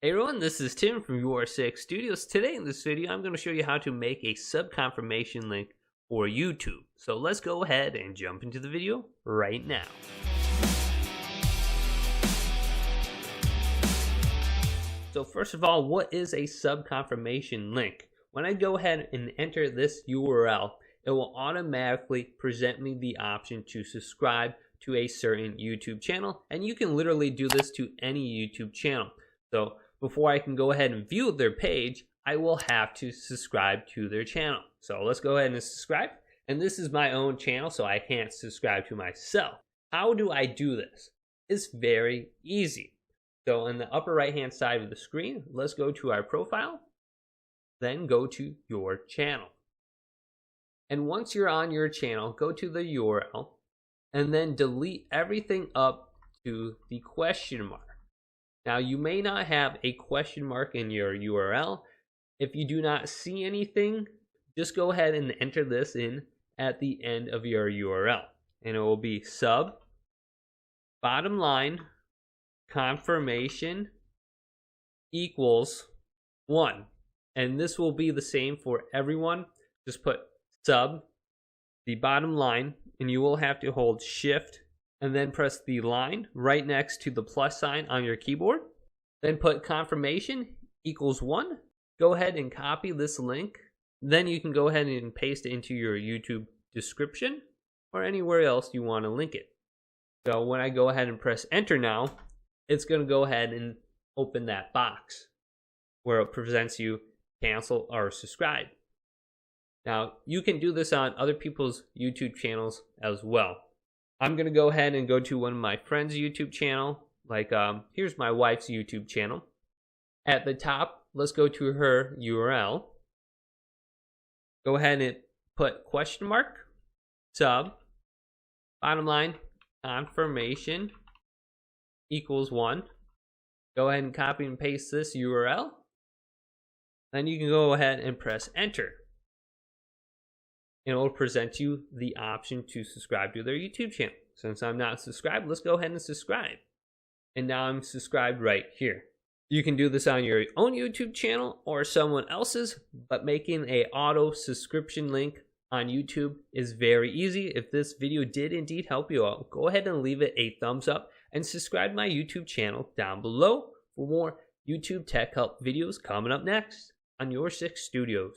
Hey everyone, this is Tim from YourSixStudios. Today in this video, I'm going to show you how to make a sub-confirmation link for YouTube. So let's go ahead and jump into the video right now. So first of all, what is a sub-confirmation link? When I go ahead and enter this URL, it will automatically present me the option to subscribe to a certain YouTube channel. And you can literally do this to any YouTube channel. So before I can go ahead and view their page, I will have to subscribe to their channel. So let's go ahead and subscribe. And this is my own channel, so I can't subscribe to myself. How do I do this? It's very easy. So in the upper right hand side of the screen, let's go to our profile, then go to your channel. And once you're on your channel, go to the URL and then delete everything up to the question mark. Now, you may not have a question mark in your URL. If you do not see anything, just go ahead and enter this in at the end of your URL. And it will be sub, bottom line, confirmation equals 1. And this will be the same for everyone. Just put sub, the bottom line, and you will have to hold shift and then press the line right next to the plus sign on your keyboard. Then put confirmation equals 1. Go ahead and copy this link. Then you can go ahead and paste it into your YouTube description or anywhere else you want to link it. So when I go ahead and press enter now, it's going to go ahead and open that box where it presents you cancel or subscribe. Now you can do this on other people's YouTube channels as well. I'm going to go ahead and go to one of my friends' YouTube channel. Like, here's my wife's YouTube channel. At the top, let's go to her URL. Go ahead and put question mark, sub, bottom line, confirmation equals 1. Go ahead and copy and paste this URL. Then you can go ahead and press enter. And it will present you the option to subscribe to their YouTube channel. Since I'm not subscribed, let's go ahead and subscribe. And now I'm subscribed right here. You can do this on your own YouTube channel or someone else's, but making a auto subscription link on YouTube is very easy. If this video did indeed help you out, go ahead and leave it a thumbs up and subscribe to my YouTube channel down below for more YouTube tech help videos coming up next on YourSixStudios.